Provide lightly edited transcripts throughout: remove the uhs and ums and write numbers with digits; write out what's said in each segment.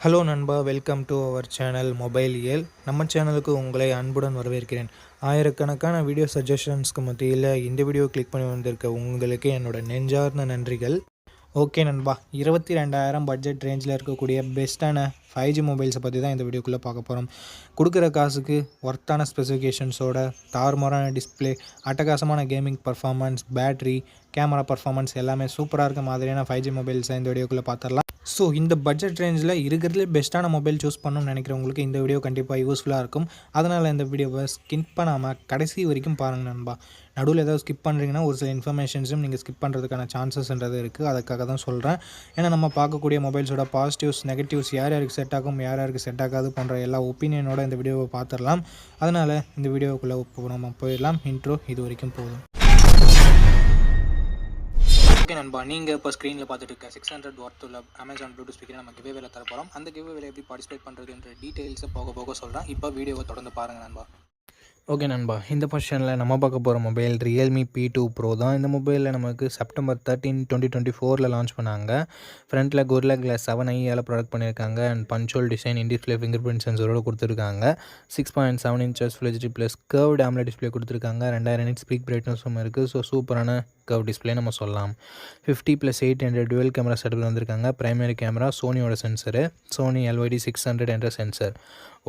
Hello நண்பா, welcome to our channel mobile Iyal. நம்ம சேனலுக்கு உங்களை அன்புடன் வரவேற்கிறேன். ஆயிரக்கணக்கான வீடியோ சஜஷன்ஸ்க்கு மத்தியில் இந்த வீடியோ கிளிக் பண்ணி வந்திருக்க உங்களுக்கு என்னோட நெஞ்சார்ந்த நன்றிகள். ஓகே நண்பா, 22,000 பட்ஜெட் ரேஞ்சில் இருக்கக்கூடிய பெஸ்ட்டான 5G மொபைல்ஸை பற்றி தான் இந்த வீடியோக்குள்ளே பார்க்க போகிறோம். கொடுக்குற காசுக்கு ஒர்த்தான ஸ்பெசிஃபிகேஷன்ஸோட தாறுமாறான டிஸ்பிளே, அட்டகாசமான gaming performance, battery, camera performance எல்லாமே சூப்பராக இருக்க மாதிரியான 5G மொபைல்ஸை இந்த வீடியோக்குள்ளே பார்த்துடலாம். ஸோ இந்த பட்ஜெட் ரேஞ்சில் இருக்கிறதுலே பெஸ்ட்டான மொபைல் சூஸ் பண்ணணும்னு நினைக்கிறவங்களுக்கு இந்த வீடியோ கண்டிப்பாக யூஸ்ஃபுல்லாக இருக்கும். அதனால் இந்த வீடியோவை ஸ்கிப் பண்ணாமல் கடைசி வரைக்கும் பாருங்கள் நண்பா. நடுவில் ஏதாவது ஸ்கிப் பண்ணுறீங்கன்னா ஒரு சில இன்ஃபர்மேஷன்ஸும் நீங்கள் ஸ்கிப் பண்ணுறதுக்கான சான்சஸ்ன்றது இருக்குது. அதுக்காக தான் சொல்கிறேன். ஏன்னா நம்ம பார்க்கக்கூடிய மொபைல்ஸோட பாசிட்டிவ்ஸ், நெகட்டிவ்ஸ், யார் யாருக்கு செட் ஆகும், யார் யாருக்கு செட் ஆகாது போன்ற எல்லா ஒப்பீனியனோட இந்த வீடியோவை பார்த்துடலாம். அதனால் இந்த வீடியோவுக்குள்ளே நம்ம போயிடலாம். இன்ட்ரோ இது வரைக்கும் போதும். ஓகே நண்பா, நீங்கள் இப்போ ஸ்க்ரீனில் பார்த்துட்டு இருக்க 600 வாட் உள்ள அமேசான் ப்ளூடூத் ஸ்பீக்கரை நம்ம கிவ்வேல தர போகிறோம். அந்த கிவ்வேல எப்படி பார்ட்டிசிபேட் பண்ணுறதுன்ற டீட்டெயில்ஸை போக சொல்கிறேன். இப்போ வீடியோவை தொடர்ந்து பாருங்கள் நண்பா. ஓகே நண்பா, இந்த பொசிஷனில் நம்ம பார்க்க போகிற மொபைல் Realme P2 Pro தான். இந்த மொபைலில் நமக்கு செப்டம்பர் 13, 2024 லான்ச் பண்ணாங்க. ஃப்ரண்ட்டில் Gorilla Glass 7i ப்ராடக்ட் பண்ணியிருக்காங்க. And punch hole design, in display finger print சென்சரோடு கொடுத்துருக்காங்க. 6.7 inches Full HD plus curved AMOLED display கொடுத்துருக்காங்க. 2000 nits பீக் பிரைட்னஸும் இருக்குது. ஸோ சூப்பரான கர்வ் டிஸ்பிளே நம்ம சொல்லலாம். 50+8 என்ற டுவெல் கேமரா செட்டப்பில் வந்திருக்காங்க. பிரைமரி கேமரா சோனியோட சென்சரு, சோனி LYD 600 என்ற சென்சர்,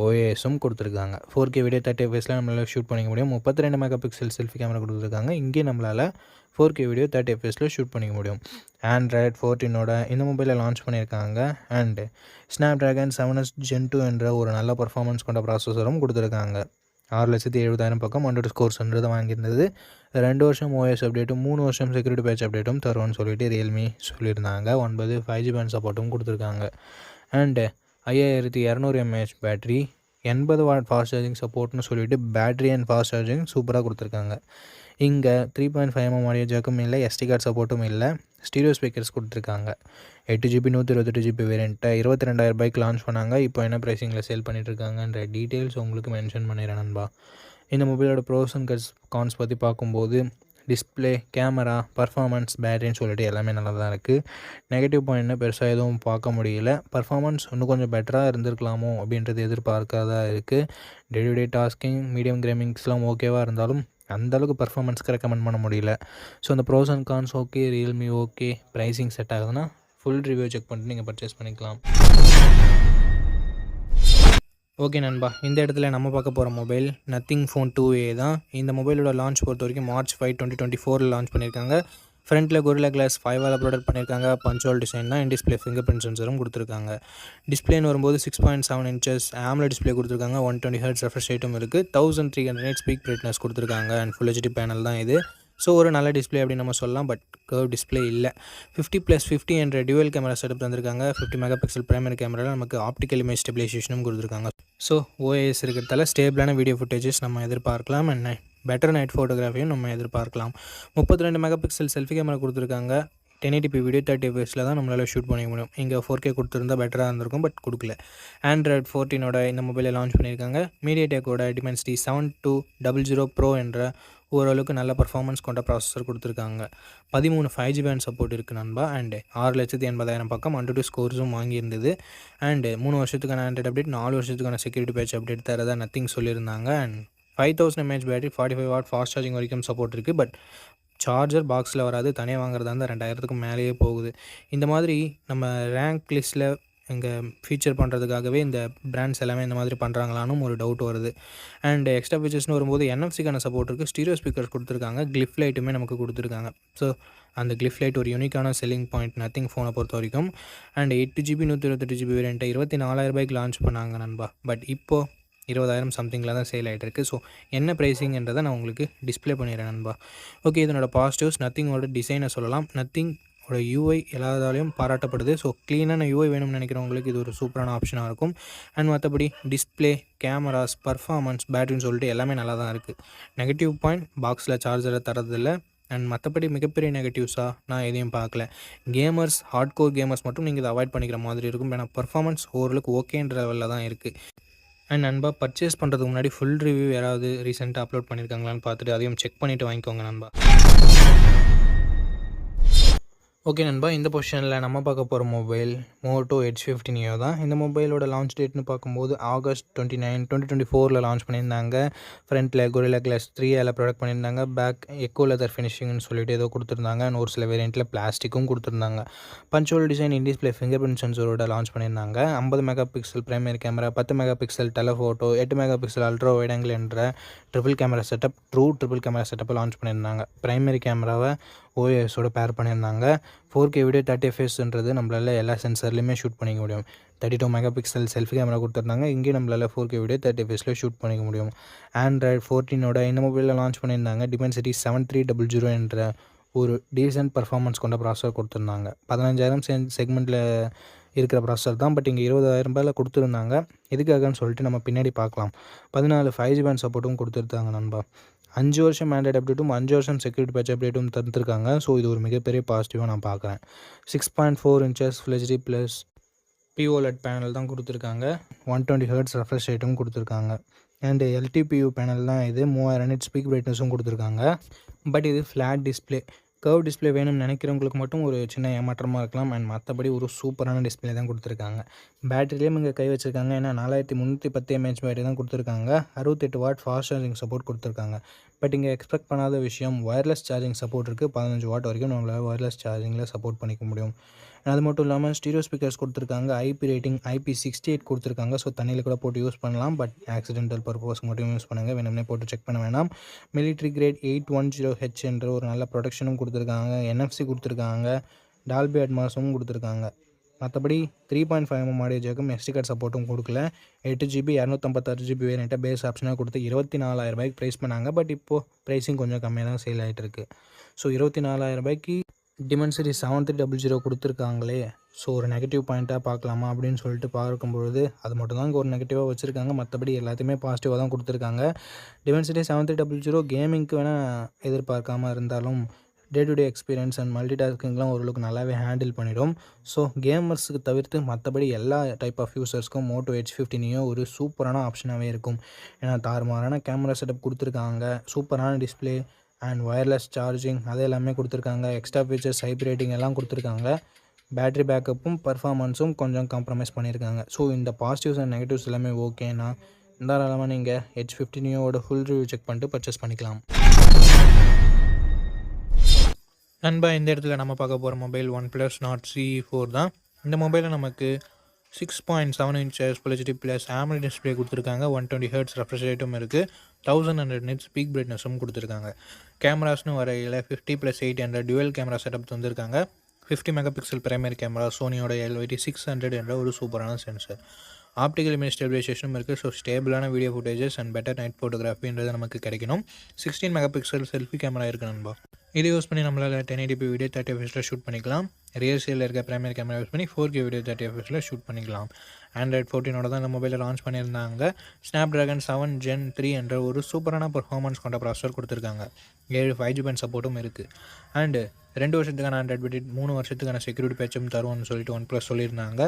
OASும் கொடுத்துருக்காங்க. 4K வீடியோ 30 fps நம்மளால் ஷூட் பண்ணிக்க முடியும். 32 மெகாபிக்சல் செல்ஃபி கேமரா கொடுத்துருக்காங்க. இங்கே நம்மளால் 4K வீடியோ 30 fps ஷூட் பண்ணிக்க முடியும். Android 14ஓட இந்த மொபைலில் லான்ச் பண்ணியிருக்காங்க. அண்டு Snapdragon 7S Gen 2 என்ற ஒரு நல்ல பர்ஃபார்மன்ஸ் கொண்ட ப்ராசஸரும் கொடுத்துருக்காங்க. 6,70,000 பக்கம் 100 ஸ்கோர்ஸ்ன்றதை வாங்கியிருந்தது. 2 வருஷம் OS அப்டேட்டும் 3 வருஷம் செக்யூரிட்டி பேட்ச் அப்டேட்டும் தருவோன்னு சொல்லிட்டு Realme சொல்லியிருந்தாங்க. 9 5G பேண்ட் சப்போர்ட்டும் கொடுத்துருக்காங்க. And 5200 mAh battery, 80 watt fast charging சப்போர்ட்னு சொல்லிட்டு பேட்ரி அண்ட் ஃபாஸ்ட் சார்ஜிங் சூப்பராக கொடுத்துருக்காங்க. இங்கே 3.5mm ஆடியோ ஜாக்கும் இல்லை, SD கார்டு சப்போர்ட்டும் இல்லை. ஸ்டீரியோ ஸ்பீக்கர்ஸ் கொடுத்துருக்காங்க. 8GB 128GB வேரியண்ட்டை 22,000 லான்ச் பண்ணாங்க. இப்போ என்ன ப்ரைஸிங்கில் சேல் பண்ணிகிட்ருக்காங்கன்ற டீட்டெயில்ஸ் உங்களுக்கு மென்ஷன் பண்ணிடுறேன் நண்பா. இந்த மொபைலோட ப்ரோஸ் அண்ட் கான்ஸ் பற்றி பார்க்கும்போது டிஸ்பிளே, கேமரா, பர்ஃபார்மன்ஸ், பேட்டரின்னு சொல்லிட்டு எல்லாமே நல்லா தான் இருக்குது. நெகட்டிவ் பாயிண்ட்னு பெருசாக எதுவும் பார்க்க முடியல. பர்ஃபார்மன்ஸ் இன்னும் கொஞ்சம் பெட்டராக இருந்திருக்கலாமோ அப்படின்றது எதிர்பார்க்காதான் இருக்குது. Day to day tasking, medium கேமிங்ஸ்லாம் ஓகேவாக இருந்தாலும் அந்தளவுக்கு பர்ஃபார்மன்ஸ்க்கு ரெக்கமெண்ட் பண்ண முடியல. ஸோ அந்த pros and cons okay, Realme okay, pricing set ஆகுதுன்னா ஃபுல் ரிவ்யூ செக் பண்ணிட்டு நீங்கள் பர்ச்சேஸ் பண்ணிக்கலாம். ஓகே நண்பா, இந்த இடத்துல நம்ம பார்க்க போகிற மொபைல் Nothing Phone 2a தான். இந்த மொபைலோட லான்ச் பொறுத்த வரைக்கும் March 5, 2024 லான்ச் பண்ணியிருக்காங்க. ஃப்ரண்ட்டில் Gorilla Glass 5 ப்ராடக்ட் பண்ணியிருக்காங்க. பஞ்சுவல் டிசைன் தான், இன் டிஸ்பிளே ஃபிங்கர் பிரிண்ட் சென்சரும் கொடுத்துருக்காங்க. டிஸ்பிளேன்னு வரும்போது 6.7 inches AMOLED டிஸ்பிளே கொடுத்துருக்காங்க. 120 Hz ரெஃப்ரெஷ் ரேட்டும் இருக்குது. 1300 nits பீக் பிரைட்னஸ் கொடுத்துருக்காங்க. அண்ட் Full HD பேனல் தான் இது. ஸோ ஒரு நல்ல டிஸ்பிளே அப்படின்னு நம்ம சொல்லலாம். பட் கர்வ் டிஸ்பிளே இல்லை. 50+50 என்ற டியூவல் கேமரா செட்டப் தந்திருக்காங்க. 50 மெகாபிக்சல் பிரைமரி கேமராவில் நமக்கு ஆப்டிக்கல் இமேஜ் ஸ்டெபிலைசேஷனும் கொடுத்துருக்காங்க. ஸோ OAS இருக்கிறதால ஸ்டேபிளான வீடியோ ஃபுட்டேஜஸ் நம்ம எதிர்பார்க்கலாம். அண்ட் பெட்டர் நைட் ஃபோட்டோகிராஃபியும் நம்ம எதிர்பார்க்கலாம். 32 மெகாபிக்சல் செல்ஃபி கேமரா கொடுத்துருக்காங்க. 1080p வீடியோ 30 fps தான் நம்மளால் ஷூட் பண்ணிக்க முடியும். இங்கே 4K கொடுத்துருந்தா பெட்டராக இருந்திருக்கும், பட் கொடுக்கல. Android 14ஓட இந்த மொபைலை லான்ச் பண்ணியிருக்காங்க. MediaTekோட Dimensity 7200 Pro என்ற ஓரளவுக்கு நல்ல பர்ஃபார்மன்ஸ் கொண்ட ப்ராசஸர் கொடுத்துருக்காங்க. 13 5G பேண்ட் சப்போர்ட் இருக்குது நண்பா. அண்டு 6,80,000 பக்கம் 102 ஸ்கோர்ஸும் வாங்கியிருந்தது. அண்டு 3 வருஷத்துக்கான ஆண்ட்ராய்ட் அப்டேட், 4 வருஷத்துக்கான செக்யூரிட்டி பேட்ச் அப்டேட் தரதா நத்திங் சொல்லியிருந்தாங்க. And 5000 mAh battery, 45 watt fast charging வரைக்கும் சப்போர்ட் இருக்குது. பட் சார்ஜர் பாக்ஸில் வராது, தனியாக வாங்குறதா இருந்தால் 2000க்கு மேலேயே போகுது. இந்த மாதிரி நம்ம ரேங்க் லிஸ்ட்டில் இங்கே ஃபீச்சர் பண்ணுறதுக்காகவே இந்த பிராண்ட்ஸ் எல்லாமே இந்த மாதிரி பண்ணுறாங்களான்னு ஒரு டவுட் வருது. அண்ட் எக்ஸ்ட்ரா ஃபீச்சர்ஸ்னு வரும்போது NFC-க்கான சப்போர்ட் இருக்குது. ஸ்டீரியோ ஸ்பீக்கர்ஸ் கொடுத்துருக்காங்க. கிளிஃப் லைட்டுமே நமக்கு கொடுத்துருக்காங்க. ஸோ அந்த கிளிஃப் லைட் ஒரு யூனிக்கான செல்லிங் பாயிண்ட் Nothing ஃபோனை பொறுத்த வரைக்கும். அண்ட் 8GB 128GB வேரியண்ட்டை 24,000 லான்ச் பண்ணாங்க நண்பா. பட் இப்போது 20,000 சம்திங்கில் தான் சேல் ஆகிட்டு இருக்குது. ஸோ என்ன ப்ரைஸிங்ன்றதை நான் உங்களுக்கு டிஸ்பிளே பண்ணிடுறேன் நண்பா. ஓகே, இதனோட பாசிட்டிவ்ஸ் நத்திங்கோட டிசைனை சொல்லலாம். நத்திங்கோட UI எல்லாத்தாலையும் பாராட்டப்படுது. ஸோ க்ளீனான UI வேணும்னு நினைக்கிறவங்களுக்கு இது ஒரு சூப்பரான ஆப்ஷனாக இருக்கும். அண்ட் மற்றபடி டிஸ்பிளே, கேமராஸ், பர்ஃபார்மன்ஸ், பேட்டரின்னு சொல்லிட்டு எல்லாமே நல்லா தான் இருக்குது. நெகட்டிவ் பாயிண்ட் பாக்ஸில் சார்ஜரை தரதில்லை. அண்ட் மற்றபடி மிகப்பெரிய நெகட்டிவ்ஸாக நான் எதையும் பார்க்கல. கேமர்ஸ், ஹார்ட்கோர் கேமர்ஸ் மட்டும் நீங்கள் இதை அவாய்ட் பண்ணிக்கிற மாதிரி இருக்கும். ஏன்னா பர்ஃபார்மன்ஸ் ஓரளவுக்கு ஓகேன்ற லெவலில் தான் இருக்குது. அண்ட் நண்பா, பர்ச்சேஸ் பண்ணுறதுக்கு முன்னாடி ஃபுல் ரிவ்யூ யாராவது ரீசெண்டாக அப்லோட் பண்ணியிருக்காங்களான்னு பார்த்துட்டு அதையும் செக் பண்ணிவிட்டு வாங்கிக்கோங்க நண்பா. ஓகே நண்பா, இந்த பொசிஷனில் நம்ம பார்க்க போகிற மொபைல் மோட்டோ H50 நியோ தான். இந்த மொபைலோட லான்ச் டேட்னு பார்க்கும்போது August 29, 2024 லான்ச் பண்ணியிருந்தாங்க. ஃப்ரண்ட்டில் Gorilla Glass 3 ப்ரொடக்ட் பண்ணியிருந்தாங்க. பேக் எக்கோ லெதர் ஃபினிஷிங்னு சொல்லிட்டு ஏதோ கொடுத்துருந்தாங்க. ஒரு சில வேரியண்ட்டில் பிளாஸ்டிக்கும் கொடுத்துருந்தாங்க. Punch hole design in display finger print சென்சரோட லான்ச் பண்ணியிருந்தாங்க. 50 mega pixel primary camera, 10 mega pixel telephoto, 8 mega pixel ultra wide angle என்ற triple camera setup, triple camera செட்டப்பை லான்ச் பண்ணியிருந்தாங்க. பிரைமரி கேமராவை ஓஎஸோட பேர் பண்ணியிருந்தாங்க. 4K வீடியோ 30 எஃப்எஸ்ன்றது நம்மளால் எல்லா சென்சர்லையுமே ஷூட் பண்ணிக்க முடியும். 32 மெகா பிக்சல் செல்ஃபி கேமரா கொடுத்துருந்தாங்க. இங்கே நம்மளால் 4K வீடியோ 30 எஃப்எஸில் ஷூட் பண்ணிக்க முடியும். Android 14 இந்த மொபைலில் லான்ச் பண்ணியிருந்தாங்க. Dimensity 7300 என்ற ஒரு டீசென்ட் பர்ஃபார்மன்ஸ் கொண்ட ப்ராசஸர் கொடுத்துருந்தாங்க. 15,000 செக்மெண்ட்டில் இருக்கிற ப்ராசஸர் தான். பட் இங்கே 20,000 ரூபாயில் கொடுத்துருந்தாங்க. எதுக்காகன்னு சொல்லிட்டு நம்ம பின்னாடி பார்க்கலாம். 14 5G பேண்ட் சப்போர்ட்டும் கொடுத்துருந்தாங்க நண்பா. 5 வருஷம் ஆண்ட்ராய்டு அப்டேட்டும் 5 வருஷம் செக்யூரிட்டி பேட்ச் அப்டேட்டும் தந்துருக்காங்க. ஸோ இது ஒரு மிகப்பெரிய பாசிட்டிவாக நான் பார்க்குறேன். 6.4 inches Full HD plus POLED panel தான் கொடுத்துருக்காங்க. 120 Hz ரெஃப்ரெஷ் ரேட்டும் கொடுத்துருக்காங்க. அண்டு LTPU பேனல் தான் இது. 3000 nit ஸ்பீக் பிரைட்னஸும் கொடுத்துருக்காங்க. பட் இது ஃப்ளாட் டிஸ்பிளே. கர்வ் டிஸ்பிளே வேணும்னு நினைக்கிறவங்களுக்கு மட்டும் ஒரு சின்ன ஏமாற்றமாக இருக்கலாம். அண்ட் மற்றபடி ஒரு சூப்பரான டிஸ்பிளே தான் கொடுத்துருக்காங்க. பேட்டரிலேயும் இங்கே கை வச்சுருக்காங்க. ஏன்னா 4310 mAh பேட்டரி தான் கொடுத்துருக்காங்க. 68 வாட் ஃபாஸ்ட் சார்ஜிங் சப்போர்ட் கொடுத்துருக்காங்க. பட் இங்கே எக்ஸ்பெக்ட் பண்ணாத விஷயம் ஒயர்லெஸ் சார்ஜிங் சப்போர்ட் இருக்குது. 15 வாட் வரைக்கும் நம்மளால் ஒயர்லெஸ் சார்ஜிங்கில் சப்போர்ட் பண்ணிக்க முடியும். அது மட்டும் இல்லாமல் ஸ்டீரியோ ஸ்பீக்கர்ஸ் கொடுத்துருக்காங்க. IP ரேட்டிங் IP68 கொடுத்துருக்காங்க. ஸோ தண்ணியில் கூட போட்டு யூஸ் பண்ணலாம். பட் ஆக்சிடென்டல் பர்பஸ்க்கு மட்டும் யூஸ் பண்ணுங்கள். வேணும்னே போட்டு செக் பண்ண வேணாம். மிலிட்ரி கிரேட் 810H என்ற ஒரு நல்ல ப்ரொடக்ஷனும் கொடுத்துருக்காங்க. NFC கொடுத்துருக்காங்க. டால்பி அட்மாஸும் கொடுத்துருக்காங்க. மற்றபடி 3.5mm ஆடியோ ஜாக்கும் SD கார்டு சப்போர்ட்டும் கொடுக்கல. 8GB 256GB வேரியண்ட்டை பேஸ் ஆப்ஷனாக கொடுத்து 24,000 ரூபாய்க்கு ப்ரைஸ் பண்ணாங்க. பட் இப்போது ப்ரைஸிங் கொஞ்சம் கம்மியாக தான் சேல் ஆகிட்டு இருக்குது. ஸோ 24,000 ரூபாய்க்கு Dimensity 7300 கொடுத்துருக்காங்களே, ஸோ ஒரு நெகட்டிவ் பாயிண்ட்டாக பார்க்கலாமா அப்படின்னு சொல்லிட்டு பார்க்கும்பொழுது அது மட்டும் தான் இங்கே ஒரு நெகட்டிவாக வச்சுருக்காங்க. மற்றபடி எல்லாத்தையுமே பாசிட்டிவாக தான் கொடுத்துருக்காங்க. Dimensity 7300 கேமிங்க்கு வேணால் எதிர்பார்க்காமல் இருந்தாலும் day to day experience and multi டாஸ்கிங்லாம் ஓரளவுக்கு நல்லாவே ஹேண்டில் பண்ணிடும். ஸோ கேமர்ஸுக்கு தவிர்த்து மற்றபடி எல்லா டைப் ஆஃப் யூசர்ஸ்க்கும் மோட்டோ H50 நியோ ஒரு சூப்பரான ஆப்ஷனாகவே இருக்கும். ஏன்னா தாறுமாறான கேமரா செட்டப் கொடுத்துருக்காங்க, சூப்பரான டிஸ்பிளே அண்ட் ஒயர்லெஸ் சார்ஜிங் அது எல்லாமே கொடுத்துருக்காங்க. எக்ஸ்ட்ரா ஃபீச்சர்ஸ் ஹைப் ரேட்டிங் எல்லாம் கொடுத்துருக்காங்க. பேட்டரி பேக்கப்பும் பர்ஃபார்மன்ஸும் கொஞ்சம் காம்ப்ரமைஸ் பண்ணியிருக்காங்க. ஸோ இந்த பாசிட்டிவ்ஸ் அண்ட் நெகட்டிவ்ஸ் எல்லாமே ஓகேனா தாராளமாக நீங்கள் H50 நியோவோட ஃபுல் ரிவ்யூ செக் பண்ணிட்டு பர்ச்சேஸ் பண்ணிக்கலாம். நண்பா, இந்த இடத்துல நம்ம பார்க்க போகிற மொபைல் OnePlus Nord CE4 தான். இந்த மொபைலில் நமக்கு 6.7 inches Full HD plus AMOLED display கொடுத்துருக்காங்க. 120 Hz ரெஃப்ரெஷ் ரேட்டும் இருக்குது. 1100 nit ஸ்பீக் பிரைட்னஸும் கொடுத்துருக்காங்க. கேமராஸ்னு வரையில் 50+8 டுவெல் கேமரா செட்டப் தந்திருக்காங்க. 50 மெகா பிக்சல் பிரைமரி கேமரா, சோனியோட LYT600 என்ற ஒரு சூப்பரான சென்சர். ஆப்டிக்கல் இமேஜ் ஸ்டெபிலைசேஷனும் இருக்குது. ஸோ ஸ்டேபிளான video footages and better night ஃபோட்டோகிராஃபின்றது நமக்கு கிடைக்கணும். 16 மெகா பிக்சல் செல்ஃபி கேமரா இருக்குது நண்பா. இதை யூஸ் பண்ணி நம்மளால் 1080p வீடியோ 30 fps ஷூட் பண்ணிக்கலாம். ரியர் சைடில் இருக்க பிரைமரி கேமரா யூஸ் பண்ணி 4K வீடியோ 30 fps ஷூட் பண்ணிக்கலாம். Android 14 தான் இந்த மொபைலில் லான்ச் பண்ணியிருந்தாங்க. Snapdragon 7 Gen 3 என்ற ஒரு சூப்பரான பர்ஃபார்மன்ஸ் கொண்ட ப்ராசஸர் கொடுத்துருக்காங்க. 7 5G பேண்ட் சப்போர்ட்டும் இருக்குது. அண்டு 2 வருஷத்துக்கான ஆண்ட்ராய்ட் பட்ஜெட் 3 வருஷத்துக்கான செக்யூரிட்டி பேட்சும் தருவோம்னு சொல்லிட்டு OnePlus சொல்லியிருந்தாங்க.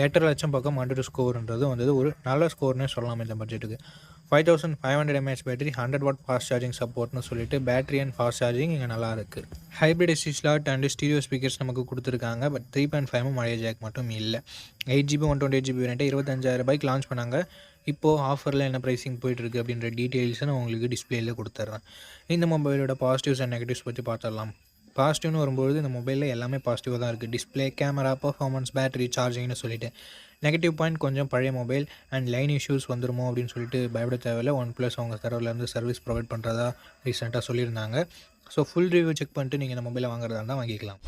8.5 லட்சம் பக்கம் அண்டர் ஸ்கோர்ன்றது வந்தது ஒரு நல்ல ஸ்கோர்னே சொல்லலாம் இந்த பட்ஜெட்டுக்கு. 5500 mAh battery, 100 watt fast charging சப்போர்ட்னு சொல்லிட்டு பேட்டரி அண்ட் ஃபாஸ்ட் சார்ஜிங் இங்கே நல்லா இருக்குது. Hybrid SD slot and stereo speakers நமக்கு கொடுத்துருக்காங்க. பட் 3.5mm ஆடியோ ஜாக் மட்டும் இல்லை. 8GB 128GB வேரியண்ட்டை 25,000 ரூபாய்க்கு லான்ச் பண்ணாங்க. இப்போது ஆஃபரில் என்ன ப்ரைஸிங் போயிட்டுருக்கு அப்படின்ற டீட்டெயில்ஸை நான் உங்களுக்கு டிஸ்பிளேயில் கொடுத்துட்றேன். இந்த மொபைலோட பாசிட்டிவ்ஸ் அண்ட் நெகட்டிவ்ஸ் பற்றி பார்த்துடலாம். பாசிட்டிவ்னு வரும்போது இந்த மொபைலில் எல்லாமே பாசிட்டிவாக தான் இருக்குது. டிஸ்பிளே, கேமரா, பர்ஃபார்மன்ஸ், பேட்டரி, சார்ஜிங்னு சொல்லிட்டு. நெகட்டிவ் பாயிண்ட் கொஞ்சம் பழைய மொபைல் அண்ட் லைன் இஷ்யூஸ் வந்துருமோ அப்படின்னு சொல்லிட்டு பயப்பட தேவையில்லை. OnePlus அவங்க தரவுலேருந்து சர்வீஸ் ப்ரொவைட் பண்ணுறதா ரீசெண்டாக சொல்லியிருந்தாங்க. ஸோ ஃபுல் ரிவ்யூ செக் பண்ணிட்டு நீங்கள் இந்த மொபைலை வாங்குறதா இருந்தால் வாங்கிக்கலாம்.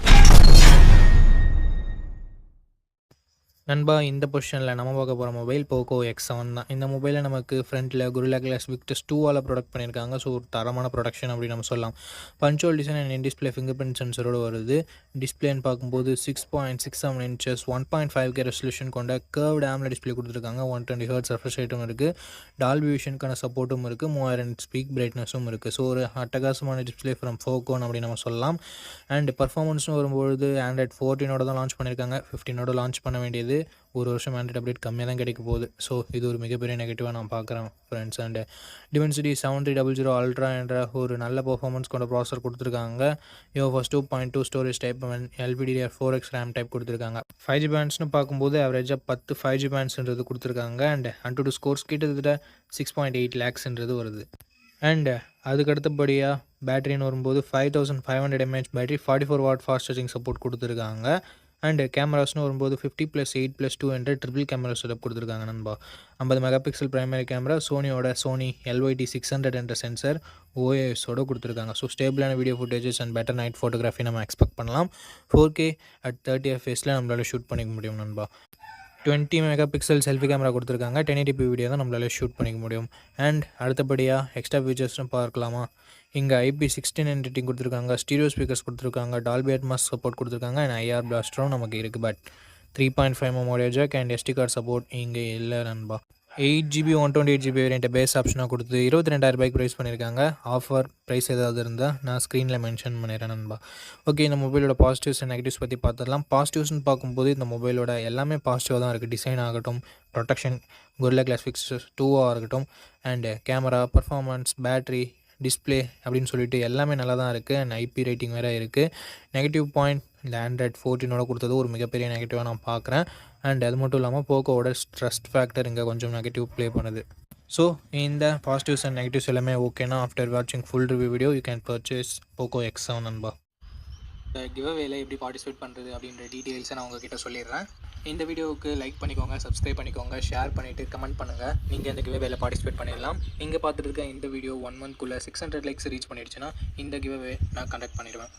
நண்பா, இந்த பொசிஷனில் நம்ம பார்க்க போகிற மொபைல் Poco X7 தான். இந்த மொபைலில் நமக்கு ஃப்ரண்ட்டில் Gorilla Glass Victus 2 ப்ரொடக்ட் பண்ணியிருக்காங்க. ஸோ ஒரு தரமான ப்ரொடக்ஷன் அப்படின்னு நம்ம சொல்லலாம். Punch hole design and display finger print சென்சரோடு வருது. டிஸ்பிளேன்னு பார்க்கும்போது 6.67 inches 1.5K ரெசல்யூஷன் கொண்ட கர்வ்டு AMOLED டிஸ்பிளே கொடுத்துருக்காங்க. 120 Hz ரெஃப்ரெஷ் ரேட்டும் இருக்குது. டால்பி விஷனுக்கான சப்போர்ட்டும் இருக்குது. 3000 ஸ்பீக் பிரைட்னஸும் இருக்குது. ஸோ ஒரு அட்டகாசமான டிஸ்பிளே ஃப்ரம் Poco அப்படின்னு நம்ம சொல்லலாம். அண்ட் பர்ஃபார்மன்ஸும் வரும்பொழுது Android 14 தான் லான்ச் பண்ணியிருக்காங்க. 15 லான்ச் பண்ண வேண்டியது. ஒரு வருஷம் ஆண்ட்ராய்டு அப்டேட் கம்மியாக தான் கிடைக்க போகுது. ஸோ இது ஒரு மிகப்பெரிய நெகட்டிவாக நான் பார்க்குறேன் ஃப்ரெண்ட்ஸ். அண்ட் டிமென்சிட்டி 7300 அல்ட்ரா என்ற ஒரு நல்ல பெர்ஃபார்மன்ஸ் கொண்ட ப்ராசஸர் கொடுத்துருக்காங்க. யோஃபஸ் 2.2 storage type LPDDR4X RAM type கொடுத்துருக்காங்க. 5G பேண்ட்ஸ்னு பார்க்கும்போது ஆவரேஜாக 10 5G பேண்ட்ஸ்ன்றது கொடுத்துருக்காங்க. அண்ட் AnTuTu ஸ்கோர்ஸ் கிட்டத்தட்ட 6.8 lakhsன்றது வருது. அண்ட் அதுக்கு அடுத்தபடியாக பேட்டரின்னு வரும்போது 5500 mAh battery, 44 watt fast charging support கொடுத்துருக்காங்க. அண்ட் கேமராஸ்னு வரும்போது 50+8+2 என்ற ட்ரிபிள் கேமரா செட்டப் கொடுத்துருக்காங்க நண்பா. 50 மெகா பிக்சல் பிரைமரி கேமரா, சோனியோட சோனி LYT600 என்ற சென்சர் OISோட கொடுத்துருக்காங்க. ஸோ ஸ்டேபிளான video footages and better night photography நம்ம எக்ஸ்பெக்ட் பண்ணலாம். 4K at 30 fps நம்மளால் ஷூட் பண்ணிக்க முடியும் நண்பா. 20 மெகா பிக்சல் செல்ஃபி கேமரா கொடுத்துருக்காங்க. 1080p வீடியோ தான் நம்மளால் ஷூட் பண்ணிக்க முடியும். அண்ட் அடுத்தபடியாக எக்ஸ்ட்ரா ஃபீச்சர்ஸ்னு பார்க்கலாமா. இங்கே IP69 ரேட்டிங் கொடுத்துருக்காங்க, ஸ்டீரியோ ஸ்பீக்கர்ஸ் கொடுத்துருக்காங்க, டால்பி அட்மாஸ் சப்போர்ட் கொடுத்துருக்காங்க. அண்ட் IR பிளாஸ்டரும் நமக்கு இருக்குது. But 3.5mm audio jack and SD card support இங்கே இல்லை நண்பா. 8GB 128GB வேரியண்ட்டை பேஸ் ஆப்ஷனாக கொடுத்து 22,000 ரூபாய்க்கு ப்ரைஸ் பண்ணியிருக்காங்க. ஆஃபர் ப்ரைஸ் ஏதாவது இருந்தால் நான் ஸ்க்ரீனில் மென்ஷன் பண்ணிடுறேன் நண்பா. ஓகே, இந்த மொபைலோட பாசிட்டிவ்ஸ் அண்ட் நெகட்டிவ்ஸ் பற்றி பார்த்துடலாம். பாசிட்டிவ்ஸ்னு பார்க்கும்போது இந்த மொபைலோட எல்லாமே பாசிட்டிவாக தான் இருக்குது. டிசைன் ஆகட்டும், ப்ரொடெக்ஷன், Gorilla Glass Fix 2 இருக்கட்டும், and camera, performance, battery, display அப்படின்னு சொல்லிட்டு எல்லாமே நல்லா தான் இருக்குது. அண்ட் IP ரேட்டிங் வேறு இருக்குது. நெகட்டிவ் பாயிண்ட் இந்த Android 14 கொடுத்தது ஒரு மிகப்பெரிய நெகட்டிவாக நான் பார்க்குறேன். அண்ட் அது மட்டும் இல்லாமல் போக்கோவோட ட்ரஸ்ட் ஃபேக்டர் இங்கே கொஞ்சம் நெகட்டிவ் ப்ளே பண்ணுது. ஸோ இந்த பாசிட்டிவ்ஸ் அண்ட் நெகட்டிவ்ஸ் எல்லாமே ஓகேனா ஆஃப்டர் வாட்சிங் full review video you can purchase Poco X7 நண்பா. இந்த கிவ்அவேல எப்படி பார்ட்டிசிபேட் பண்ணுறது அப்படின்ற டீட்டெயில்ஸை நான் உங்ககிட்ட சொல்லிடுறேன். இந்த வீடியோவுக்கு லைக் பண்ணிக்கோங்க, சப்ஸ்கிரைப் பண்ணிக்கோங்க, ஷேர் பண்ணிவிட்டு கமெண்ட் பண்ணுங்கள். நீங்கள் இந்த கிவ்அவேல பார்ட்டிசிபேட் பண்ணிடலாம். நீங்கள் பார்த்துட்டு இருக்க இந்த வீடியோ 1 monthக்குள்ளே 600 லைக்ஸ் ரீச் பண்ணிடுச்சுன்னா இந்த கிவ்அவே நான் கண்டக்ட் பண்ணிடுவேன்.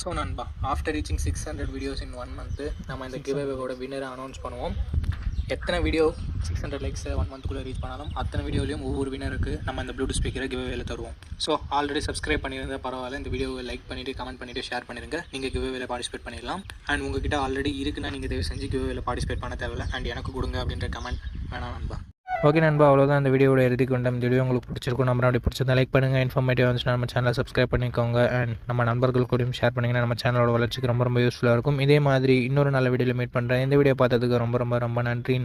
ஸோ நண்பா, ஆஃப்டர் ரீச்சிங் 600 வீடியோஸ் இன் 1 month நம்ம இந்த கிவ்அவேவோட வின்னரை அனௌன்ஸ் பண்ணுவோம். எத்தனை வீடியோ 600 லைக்ஸ் 1 monthக்குள்ளே ரீச் பண்ணாலும் அத்தனை வீடியோலையும் ஒவ்வொரு வினருக்கு நம்ம இந்த ப்ளூடூத் ஸ்பீக்கரை கிவ்அவேல தருவோம். ஸோ ஆல்ரெடி சப்ஸ்கிரைப் பண்ணியிருந்தால் பரவாயில்ல, இந்த வீடியோவை லைக் பண்ணிவிட்டு கமெண்ட் பண்ணிவிட்டு ஷேர் பண்ணிடுங்க. நீங்கள் கிவ்அவேல பார்ட்டிசிபேட் பண்ணிடலாம். அண்ட் உங்ககிட்ட ஆல்ரெடி இருக்குன்னா நீங்கள் தயவு செஞ்சு கிவ்அவேல பார்ட்டிசிபேட் பண்ண தேவையில்லை. அண்ட் எனக்கு கொடுங்க அப்படின்ற கமெண்ட் வேணாம் நண்பா. ஓகே நண்பா, அவ்வளோதான் இந்த வீடியோட இறுதிக்கு கொண்ட இந்த வீடியோ உங்களுக்கு பிடிச்சிருக்கும். நம்ம அப்படி பிடிச்சிருந்தா லைக் பண்ணுங்கள். இன்ஃபர்மேட்டிவ் வந்துச்சுன்னா நம்ம சேனலை சப்ஸ்கிரைப் பண்ணிக்கோங்க. அண்ட் நம்ம நண்பர்கள் கூடயும் ஷேர் பண்ணிங்கன்னா நம்ம சேனலோட வளர்ச்சிக்கு ரொம்ப யூஸ்ஃபுல்லாக இருக்கும். இதே மாதிரி இன்னொரு நல்ல வீடியோவில் மீட் பண்ணுறேன். இந்த வீடியோ பார்த்ததுக்கு ரொம்ப ரொம்ப ரொம்ப நன்றி.